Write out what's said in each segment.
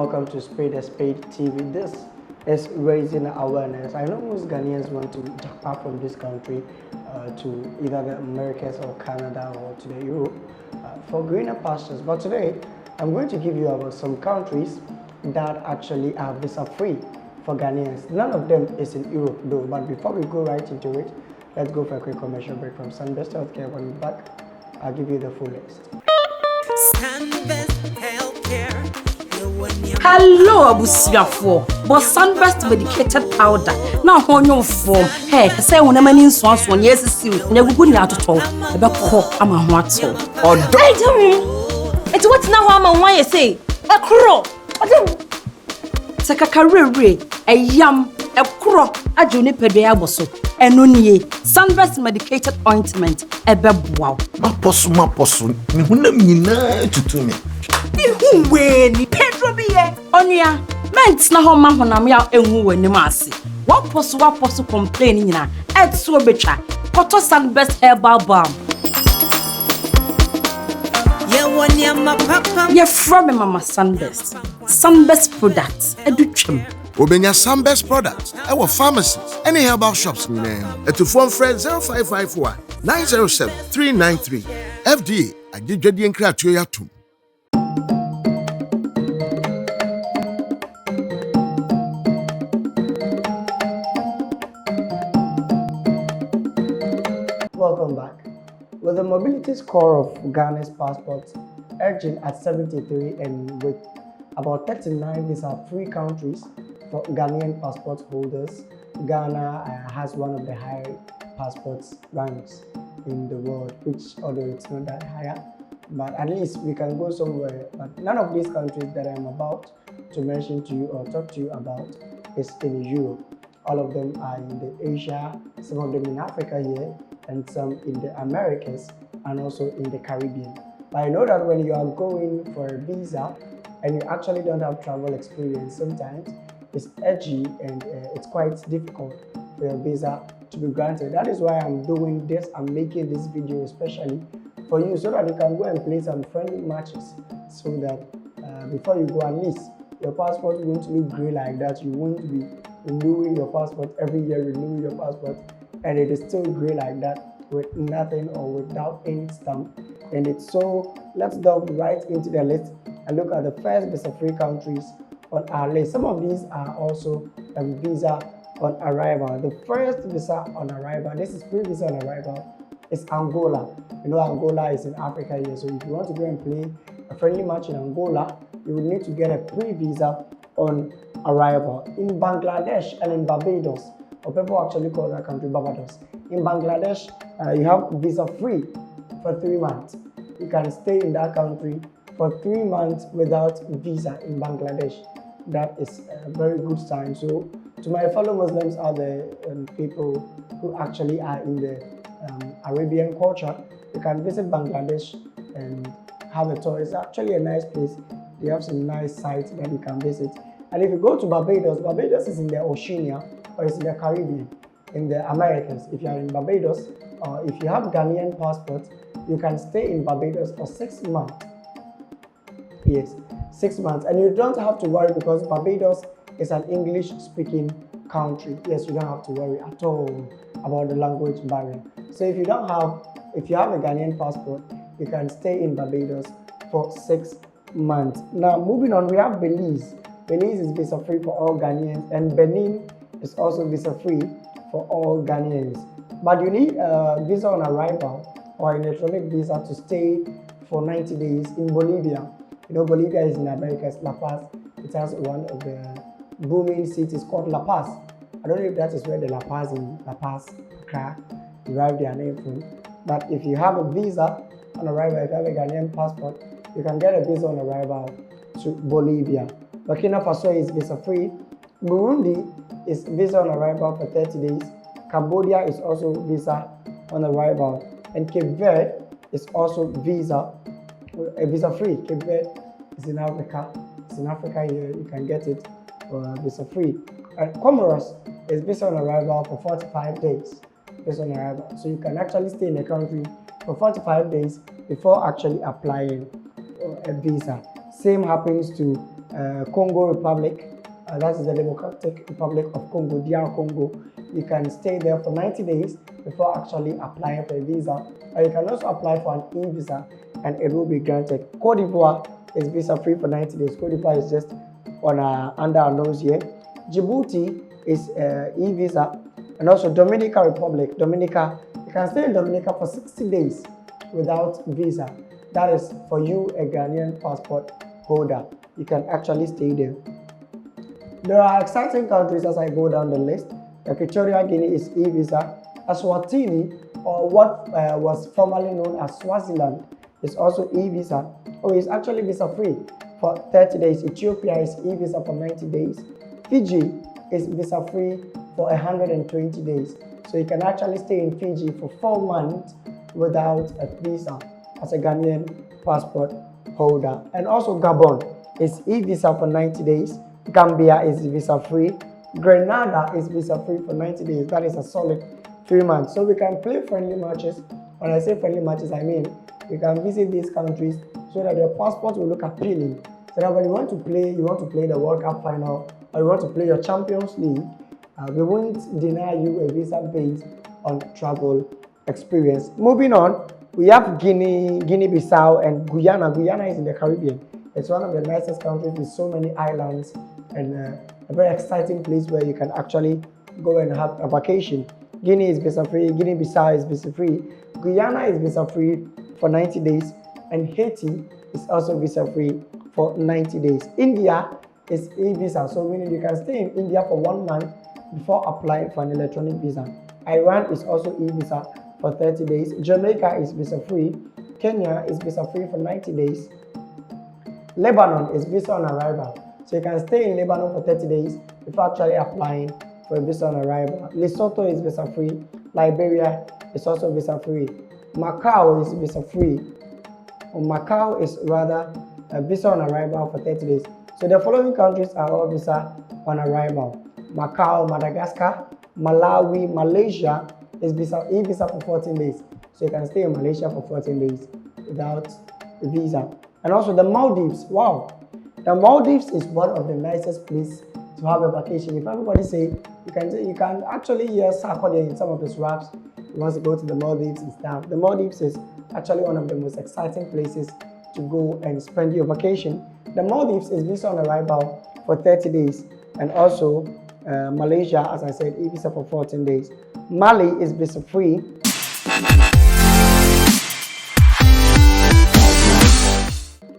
welcome to Spade TV. This is raising awareness. I know most Ghanaians want to depart from this country to either the Americas or Canada or to the Europe for greener pastures. But today, I'm going to give you about some countries that actually are visa-free for Ghanaians. None of them is in Europe though, but before we go right into it, let's go for a quick commercial break from Sunbest Healthcare. When we're back, I'll give you the full list. Sunbest Healthcare. Hello, Abusiafo. But Sunbest medicated powder. Now on your form. Hey, say when a man in swans one yes, see, never good out at all. About cock, I'm a what so. Or don't. It's what now I'm why you say. A crow. Sakakarere, a yam, a crow, a juniper bosso. And only Sunbest medicated ointment, a bebwao. My possum, to me. Who when Pedro be Onya, men's na home man when I'm out and who when the massy. What possible complaining na at so betra, Cotto Sunbest herbal balm. You're from Mama Sunbest products, a dutchum. Obenya Sunbest products, our pharmacies, any herbal shops in name. To phone friend 0551 907 393. FDA, I did Jadi and Kratuya too. Welcome back. With the mobility score of Ghana's passports urging at 73 and with about 39 visa-free countries for Ghanaian passport holders, Ghana has one of the high passports ranks in the world, which although it's not that higher, but at least we can go somewhere. But none of these countries that I'm about to mention to you or talk to you about is in Europe. All of them are in the Asia, some of them in Africa here, and some in the Americas and also in the Caribbean. But I know that when you are going for a visa and you actually don't have travel experience, sometimes it's edgy and it's quite difficult for your visa to be granted. That is why I'm doing this. I'm making this video especially for you so that you can go and play some friendly matches so that before you go, at least your passport won't look grey like that. You won't be renewing your passport every year, renewing your passport, and it is still grey like that with nothing or without any stamp. And it's so, let's delve right into the list and look at the first visa-free countries on our list. Some of these are also visa on arrival. The first visa on arrival, this is pre-visa on arrival, is Angola. You know Angola is in Africa here, so if you want to go and play a friendly match in Angola, you will need to get a pre-visa on arrival. In Bangladesh and in Barbados, or people actually call that country Barbados. In Bangladesh, you have visa-free for 3 months. You can stay in that country for 3 months without visa in Bangladesh. That is a very good sign. So to my fellow Muslims are the people who actually are in the Arabian culture, you can visit Bangladesh and have a tour. It's actually a nice place. They have some nice sites that you can visit. And if you go to Barbados, Barbados is in the Oceania or it's in the Caribbean, in the Americas. If you are in Barbados or if you have Ghanaian passport, you can stay in Barbados for 6 months. Yes, 6 months. And you don't have to worry because Barbados is an English-speaking country. Yes, you don't have to worry at all about the language barrier. So if you have a Ghanaian passport, you can stay in Barbados for 6 months. Now, moving on, we have Belize. Belize is visa-free for all Ghanaians, and Benin is also visa-free for all Ghanaians. But you need a visa on arrival or an electronic visa to stay for 90 days in Bolivia. You know, Bolivia is in America, it's La Paz. It has one of the booming cities called La Paz. I don't know if that is where the La Paz in La Paz, Accra, derived their name from. But if you have a visa on arrival, if you have a Ghanaian passport, you can get a visa on arrival to Bolivia. Burkina Faso is visa-free. Burundi is visa on arrival for 30 days. Cambodia is also visa on arrival. And Cape Verde is also visa-free. Cape Verde is in Africa. It's in Africa here. You can get it visa-free. And Comoros is visa on arrival for 45 days. Visa on arrival. So you can actually stay in the country for 45 days before actually applying a visa. Same happens to Congo Republic, that is the Democratic Republic of Congo, DR Congo. You can stay there for 90 days before actually applying for a visa. Or you can also apply for an e-visa and it will be granted. Cote d'Ivoire is visa free for 90 days. Cote d'Ivoire is just on under our nose here. Djibouti is e-visa, and also Dominican Republic. Dominica, you can stay in Dominica for 60 days without visa. That is for you, a Ghanaian passport holder. You can actually stay there. There are exciting countries as I go down the list. Equatorial Guinea is e-visa. Eswatini, or what was formerly known as Swaziland, is also e-visa. Oh, it's actually visa free for 30 days. Ethiopia is e-visa for 90 days. Fiji is visa free for 120 days. So you can actually stay in Fiji for 4 months without a visa as a Ghanaian passport holder. And also Gabon is e-visa for 90 days. Gambia is visa free. Grenada is visa free for 90 days. That is a solid 3 months. So we can play friendly matches. When I say friendly matches, I mean you can visit these countries so that your passport will look appealing. So that when you want to play the World Cup final, or you want to play your Champions League, we won't deny you a visa based on travel experience. Moving on, we have Guinea-Bissau and Guyana. Guyana is in the Caribbean. It's one of the nicest countries with so many islands and a very exciting place where you can actually go and have a vacation. Guinea is visa free, Guinea-Bissau is visa free, Guyana is visa free for 90 days, and Haiti is also visa free for 90 days. India is e-visa, so meaning you can stay in India for 1 month before applying for an electronic visa. Iran is also e-visa for 30 days. Jamaica is visa free. Kenya is visa free for 90 days. Lebanon is visa on arrival. So you can stay in Lebanon for 30 days before actually applying for a visa on arrival. Lesotho is visa free. Liberia is also visa free. Macau is visa free. Macau is rather a visa on arrival for 30 days. So the following countries are all visa on arrival. Macau, Madagascar, Malawi, Malaysia is e-visa for 14 days. So you can stay in Malaysia for 14 days without a visa. And also the Maldives. Wow. The Maldives is one of the nicest places to have a vacation. If everybody say, you can actually hear Sarkodie in some of his raps. He wants to go to the Maldives and stuff. The Maldives is actually one of the most exciting places to go and spend your vacation. The Maldives is visa on arrival for 30 days. And also Malaysia, as I said, e-visa for 14 days. Mali is visa free.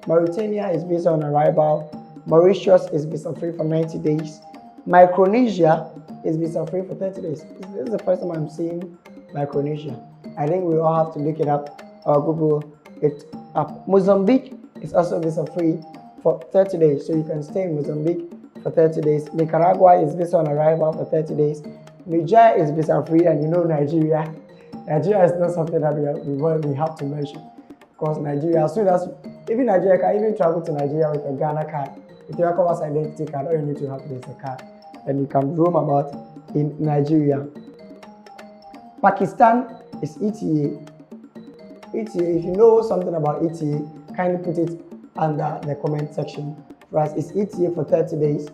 Mauritania is visa on arrival. Mauritius is visa free for 90 days. Micronesia is visa free for 30 days. This is the first time I'm seeing Micronesia. I think we all have to look it up or Google it up. Mozambique is also visa free for 30 days. So you can stay in Mozambique for 30 days. Nicaragua is visa on arrival for 30 days. Niger is visa free, and you know Nigeria. Nigeria is not something that we have to mention. Because Nigeria, as soon as even Nigeria can even travel to Nigeria with a Ghana card. If you have an identity card, all you need to have is a card. Then you can roam about in Nigeria. Pakistan is ETA. ETA, if you know something about ETA, kindly put it under the comment section. For us, it's ETA for 30 days.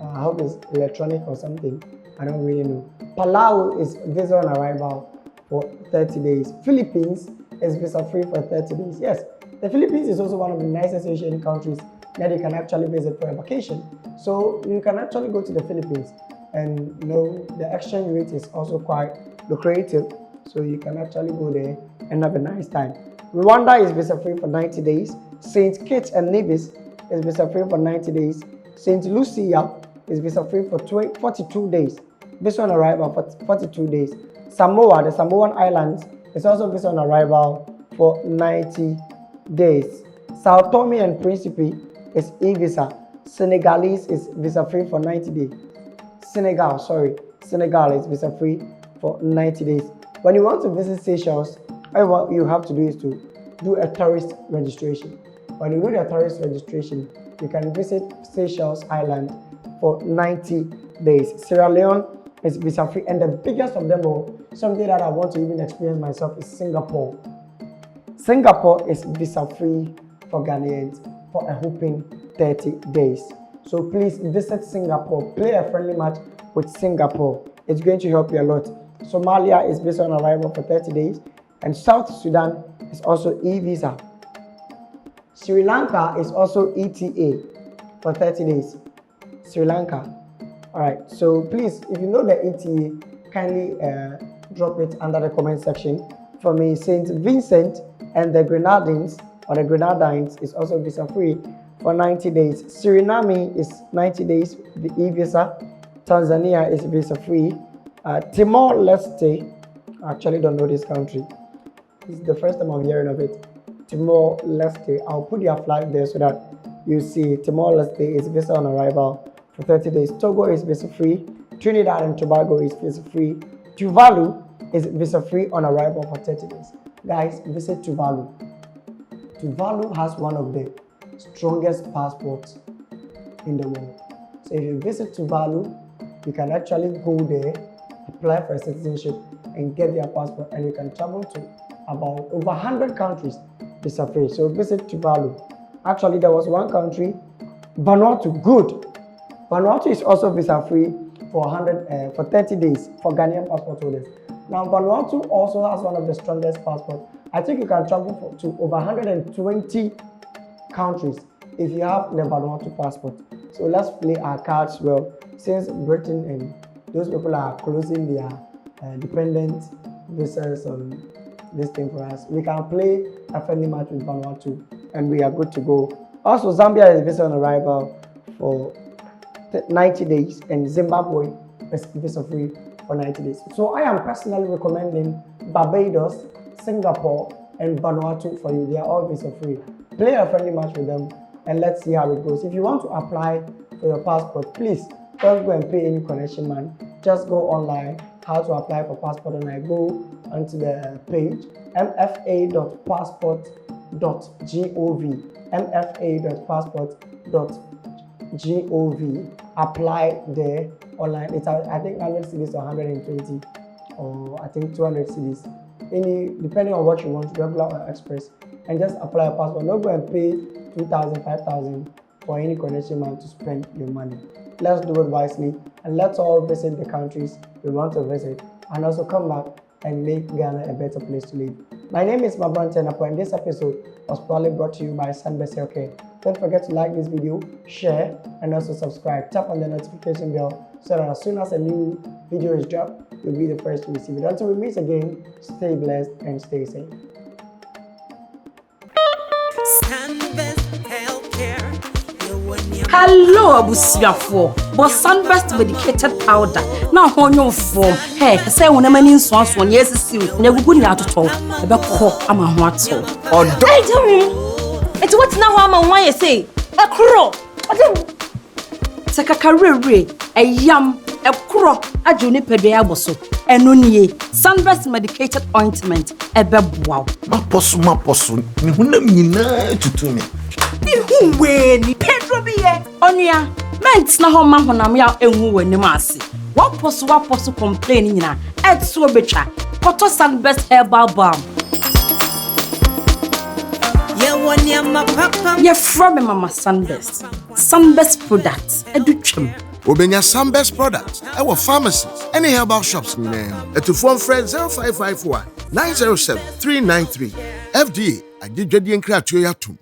I hope it's electronic or something. I don't really know. Palau is visa on arrival for 30 days. Philippines is visa free for 30 days. Yes, the Philippines is also one of the nicest Asian countries that you can actually visit for a vacation. So you can actually go to the Philippines, and you know the exchange rate is also quite lucrative. So you can actually go there and have a nice time. Rwanda is visa free for 90 days. St. Kitts and Nevis is visa free for 90 days. St. Lucia is visa free for 42 days. Visa on arrival for 42 days. Samoa, the Samoan Islands, is also visa on arrival for 90 days. Sao Tome and Principe is e-visa. Senegalese is visa free for 90 days. Senegal is visa free for 90 days. When you want to visit Seychelles, all you have to do is to do a tourist registration. When you do the tourist registration, you can visit Seychelles Island for 90 days. Sierra Leone is visa free, and the biggest of them all, something that I want to even experience myself, is Singapore. Singapore is visa free for Ghanaians for a whopping 30 days. So please visit Singapore. Play a friendly match with Singapore. It's going to help you a lot. Somalia is visa on arrival for 30 days. And South Sudan is also e-visa. Sri Lanka is also ETA for 30 days. Sri Lanka. Alright, so please, if you know the ETA, kindly drop it under the comment section for me. St. Vincent and the Grenadines is also visa free for 90 days. Suriname is 90 days, the e-visa. Tanzania is visa free. Timor-Leste, I actually don't know this country. This is the first time I'm hearing of it. Timor-Leste, I'll put your flag there so that you see. Timor-Leste is visa on arrival for 30 days. Togo is visa free. Trinidad and Tobago is visa free. Tuvalu is visa free on arrival for 30 days. Guys, visit Tuvalu. Tuvalu has one of the strongest passports in the world. So if you visit Tuvalu, you can actually go there, apply for a citizenship, and get their passport, and you can travel to about over 100 countries visa free. So visit Tuvalu. Actually, there was one country, Vanuatu. Good. Vanuatu is also visa free for 30 days for Ghanaian passport holders. Now, Vanuatu also has one of the strongest passports. I think you can travel to over 120 countries if you have the Vanuatu passport. So let's play our cards well. Since Britain and those people are closing their dependent visas on this thing for us, we can play a friendly match with Vanuatu and we are good to go. Also, Zambia is visa on arrival for 90 days and Zimbabwe is visa free for 90 days. So I am personally recommending Barbados, Singapore and Vanuatu for you. They are all visa free. Play a friendly match with them and let's see how it goes. If you want to apply for your passport, please don't go and pay any connection man. Just go online, how to apply for passport, and I go onto the page mfa.passport.gov, mfa.passport.gov. Apply there online. It's I think 100 cedis or 120 or I think 200 cedis. Depending on what you want, regular or express, and just apply a passport. Don't go and pay 2,000, 5,000 for any connection man to spend your money. Let's do it wisely and let's all visit the countries we want to visit and also come back and make Ghana a better place to live. My name is Mabran Tenapo and this episode was proudly brought to you by Sunbest Healthcare. Don't forget to like this video, share and also subscribe. Tap on the notification bell so that as soon as a new video is dropped, you'll be the first to receive it. Until we meet again, stay blessed and stay safe. Hello, abusiafo. But Sunbest medicated powder. Now on your form. Hey, say when a man in swans one yes is you. Never good out at all. About cock, I'm a what so. Or don't. It's what now I'm on why you say. A crow. Take a career, a yam, a crow, a juniper beaboso, and nunye. Sunbest medicated ointment, a beb wow. Maposu, Nina to me. Who when Pedro be Onia, meant na home man when I'm out and who when Masi. What possible complaining na at so betra. Koto Sunbest herbal balm. You're from Mama Sunbest. Sunbest products, a duchum. Obenya Sunbest products, our pharmacies, any herbal shops in name. To phone friend 0551 907 393. FDA, I did Jedi and Kratio Yatum.